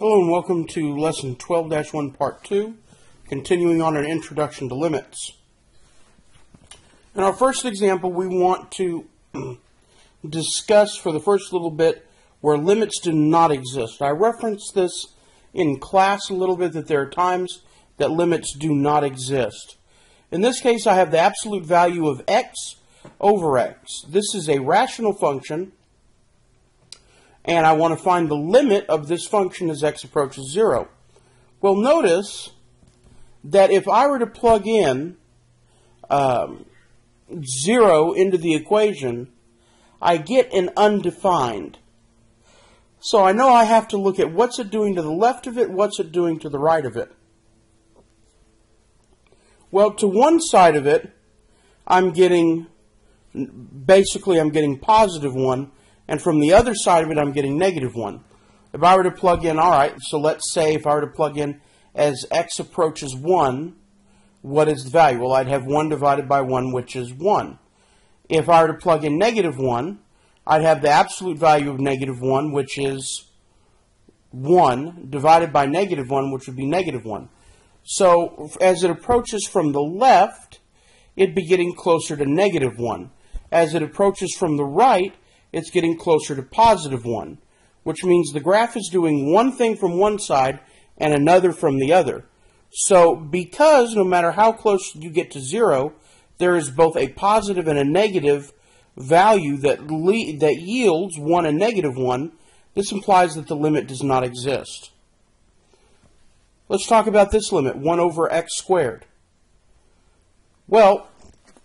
Hello and welcome to Lesson 12-1 Part 2, continuing on an introduction to limits. In our first example, we want to discuss for the first little bit where limits do not exist. I referenced this in class a little bit, that there are times that limits do not exist. In this case, I have the absolute value of x over x. This is a rational function, and I want to find the limit of this function as x approaches 0. Well, notice that if I were to plug in 0 into the equation, I get an undefined. So I know I have to look at what's it doing to the left of it, what's it doing to the right of it. Well, to one side of it, I'm getting positive 1. And from the other side of it, I'm getting negative 1. If I were to plug in, alright, so let's say if I were to plug in as x approaches 1, what is the value? Well, I'd have 1 divided by 1, which is 1. If I were to plug in negative 1, I'd have the absolute value of negative 1, which is 1, divided by negative 1, which would be negative 1. So, as it approaches from the left, it'd be getting closer to negative 1. As it approaches from the right, it's getting closer to positive 1, which means the graph is doing one thing from one side and another from the other. So because no matter how close you get to 0, there is both a positive and a negative value that yields 1 and negative 1, this implies that the limit does not exist. Let's talk about this limit, 1 over x squared. Well,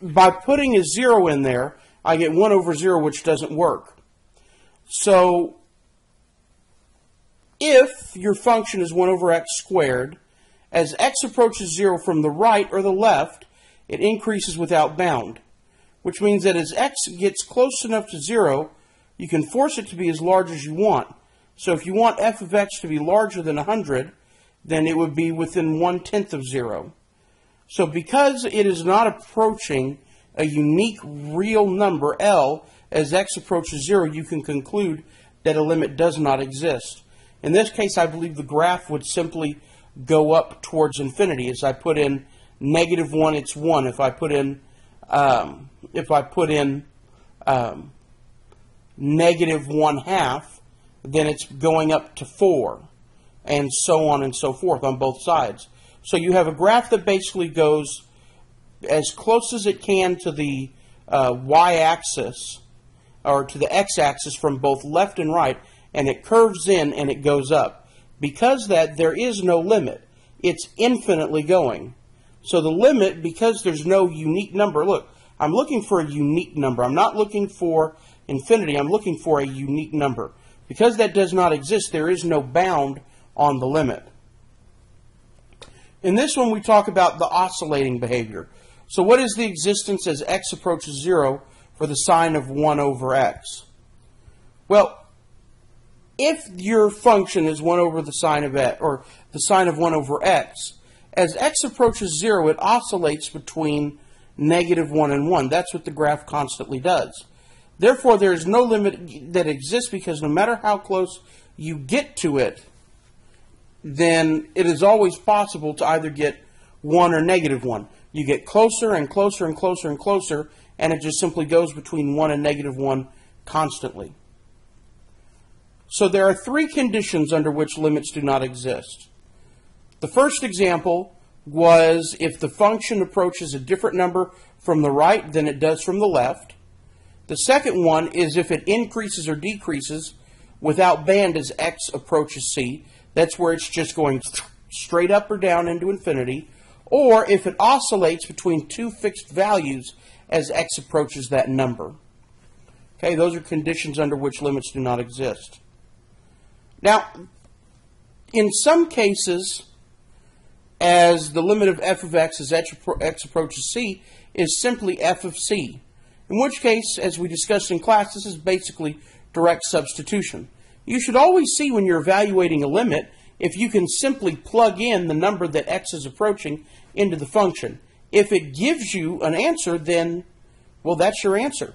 by putting a 0 in there, I get 1 over 0, which doesn't work. So, if your function is 1 over x squared, as x approaches 0 from the right or the left, it increases without bound, which means that as x gets close enough to 0, you can force it to be as large as you want. So if you want f of x to be larger than 100, then it would be within 1/10 of 0. So because it is not approaching a unique real number, L, as x approaches 0, you can conclude that a limit does not exist. In this case, I believe the graph would simply go up towards infinity. As I put in negative 1, it's 1. If I put in negative 1/2, then it's going up to 4, and so on and so forth on both sides. So you have a graph that basically goes as close as it can to the y-axis, or to the x-axis from both left and right, and it curves in and it goes up. Because that, there is no limit. It's infinitely going. So the limit, because there's no unique number, look, I'm looking for a unique number. I'm not looking for infinity. I'm looking for a unique number. Because that does not exist, there is no bound on the limit. In this one, we talk about the oscillating behavior. So what is the existence as x approaches 0 for the sine of 1 over x? Well, if your function is 1 over the sine of x, or the sine of 1 over x, as x approaches 0, it oscillates between negative 1 and 1. That's what the graph constantly does. Therefore, there is no limit that exists, because no matter how close you get to it, then it is always possible to either get 1 or negative 1. You get closer and closer and closer and closer, and it just simply goes between 1 and negative 1 constantly. So there are three conditions under which limits do not exist. The first example was if the function approaches a different number from the right than it does from the left. The second one is if it increases or decreases without band as x approaches c. That's where it's just going straight up or down into infinity. Or if it oscillates between two fixed values as x approaches that number. Okay, those are conditions under which limits do not exist. Now, in some cases, as the limit of f of x as x approaches c is simply f of c. In which case, as we discussed in class, this is basically direct substitution. You should always see when you're evaluating a limit if you can simply plug in the number that x is approaching into the function. If it gives you an answer, then, well, that's your answer.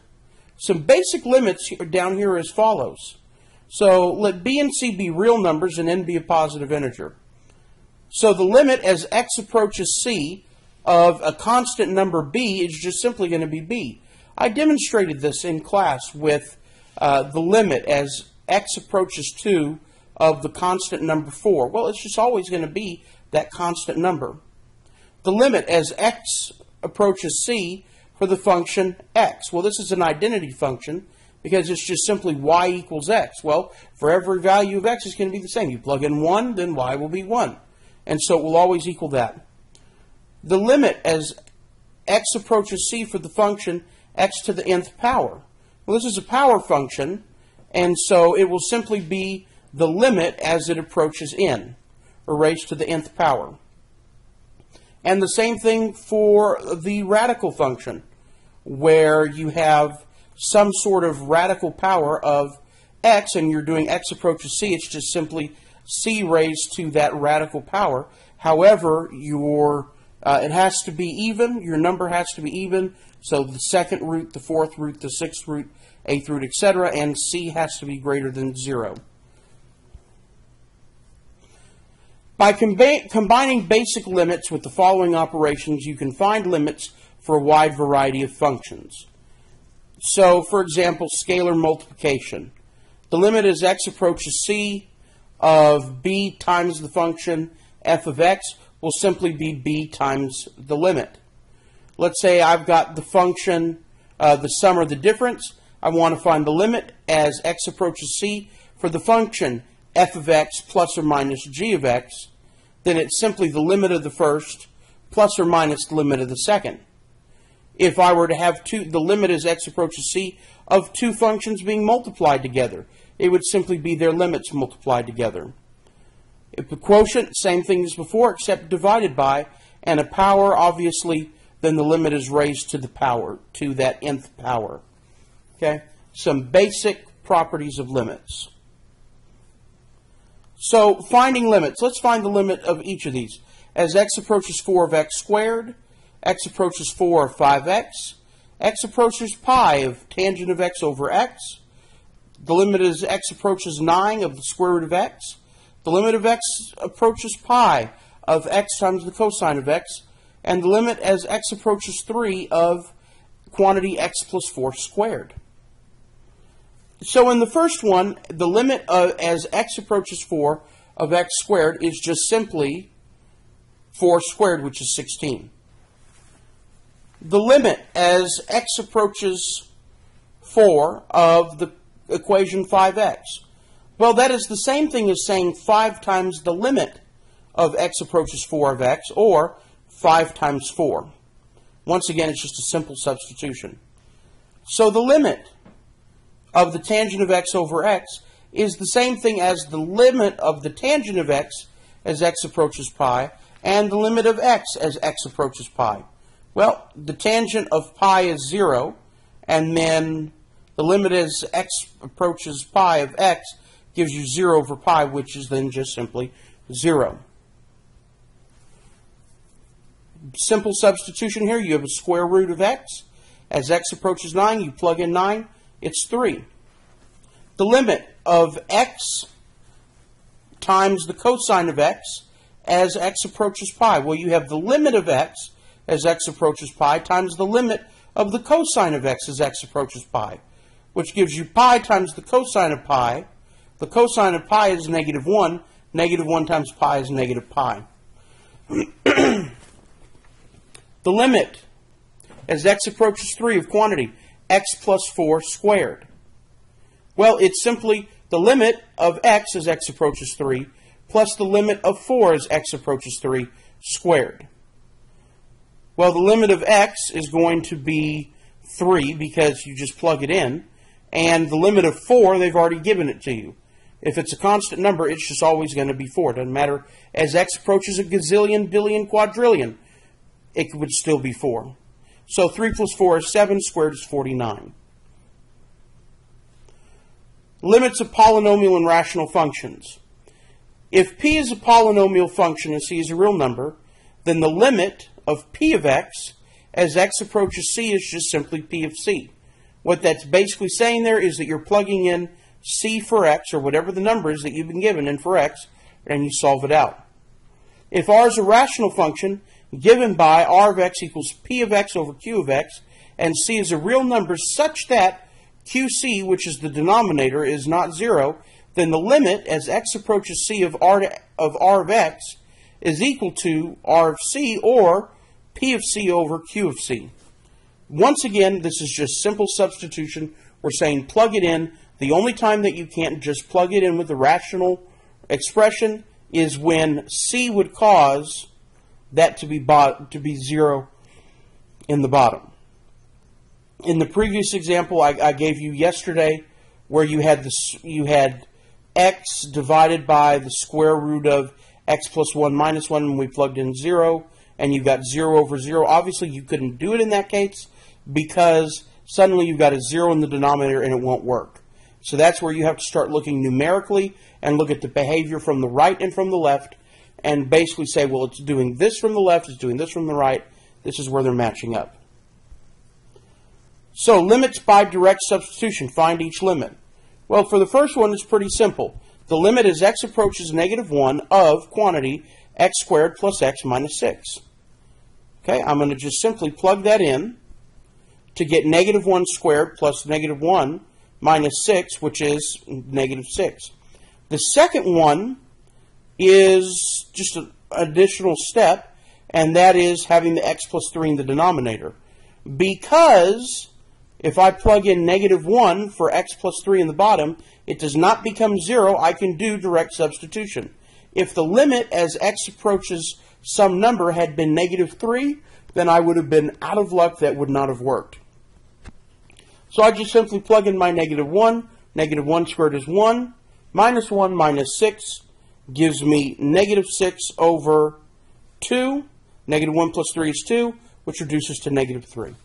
Some basic limits down here are as follows. So let b and c be real numbers and n be a positive integer. So the limit as x approaches c of a constant number b is just simply going to be b. I demonstrated this in class with the limit as x approaches 2 of the constant number 4. Well, it's just always going to be that constant number. The limit as x approaches c for the function x. Well, this is an identity function because it's just simply y equals x. Well, for every value of x, it's going to be the same. You plug in 1, then y will be 1. And so it will always equal that. The limit as x approaches c for the function x to the nth power. Well, this is a power function, and so it will simply be the limit as it approaches n, or raised to the nth power. And the same thing for the radical function, where you have some sort of radical power of x, and you're doing x approaches c. It's just simply c raised to that radical power. However, it has to be even. Your number has to be even. So the second root, the fourth root, the sixth root, eighth root, etc. And c has to be greater than 0. By combining basic limits with the following operations, you can find limits for a wide variety of functions. So, for example, scalar multiplication. The limit as x approaches c of b times the function f of x will simply be b times the limit. Let's say I've got the function, the sum or the difference. I want to find the limit as x approaches c for the function f of x plus or minus g of x. Then it's simply the limit of the first plus or minus the limit of the second. If I were to have the limit as x approaches c of two functions being multiplied together, it would simply be their limits multiplied together. If the quotient, same thing as before, except divided by, and a power, obviously, then the limit is raised to the power, to that nth power. Okay? Some basic properties of limits. So, finding limits. Let's find the limit of each of these. As x approaches 4 of x squared, x approaches 4 of 5x, x approaches pi of tangent of x over x. The limit as x approaches 9 of the square root of x. The limit of x approaches pi of x times the cosine of x. And the limit as x approaches 3 of quantity x plus 4 squared. So in the first one, the limit as x approaches 4 of x squared is just simply 4 squared, which is 16. The limit as x approaches 4 of the equation 5x. Well, that is the same thing as saying 5 times the limit of x approaches 4 of x, or 5 times 4. Once again, it's just a simple substitution. So the limit of the tangent of x over x is the same thing as the limit of the tangent of x as x approaches pi, and the limit of x as x approaches pi. Well, the tangent of pi is 0, and then the limit as x approaches pi of x gives you 0 over pi, which is then just simply 0. Simple substitution here. You have a square root of x. As x approaches 9, you plug in 9. It's 3. The limit of x times the cosine of x as x approaches pi. Well, you have the limit of x as x approaches pi times the limit of the cosine of x as x approaches pi, which gives you pi times the cosine of pi. The cosine of pi is -1. -1 times pi is negative pi. The limit as x approaches 3 of quantity x plus 4 squared. Well, it's simply the limit of x as x approaches 3 plus the limit of 4 as x approaches 3 squared. Well, the limit of x is going to be 3 because you just plug it in, and the limit of 4, they've already given it to you. If it's a constant number, it's just always going to be 4. It doesn't matter as x approaches a gazillion, billion, quadrillion, it would still be 4. So 3 plus 4 is 7, squared is 49. Limits of polynomial and rational functions. If p is a polynomial function and c is a real number, then the limit of p of x as x approaches c is just simply p of c. What that's basically saying there is that you're plugging in c for x, or whatever the number is that you've been given, and for x, and you solve it out. If r is a rational function given by r of x equals p of x over q of x, and c is a real number such that qc, which is the denominator, is not 0, then the limit as x approaches c of r of x is equal to r of c, or p of c over q of c. Once again, this is just simple substitution. We're saying plug it in. The only time that you can't just plug it in with the rational expression is when c would cause that to be 0 in the bottom. In the previous example I gave you yesterday, where you had x divided by the square root of x plus 1 minus 1, and we plugged in 0, and you got 0 over 0. Obviously, you couldn't do it in that case because suddenly you've got a 0 in the denominator and it won't work. So that's where you have to start looking numerically and look at the behavior from the right and from the left, and basically say, well, it's doing this from the left, it's doing this from the right. This is where they're matching up. So, limits by direct substitution. Find each limit. Well, for the first one, it's pretty simple. The limit as x approaches -1 of quantity x squared plus x minus 6. Okay, I'm going to just simply plug that in to get -1 squared plus -1 minus 6, which is -6. The second one is just an additional step, and that is having the x plus 3 in the denominator. Because if I plug in -1 for x plus 3 in the bottom, it does not become 0. I can do direct substitution. If the limit as x approaches some number had been -3, then I would have been out of luck. That would not have worked. So I just simply plug in my -1. -1 squared is 1. -1 minus 6 gives me -6 over 2. -1 plus 3 is 2, which reduces to -3.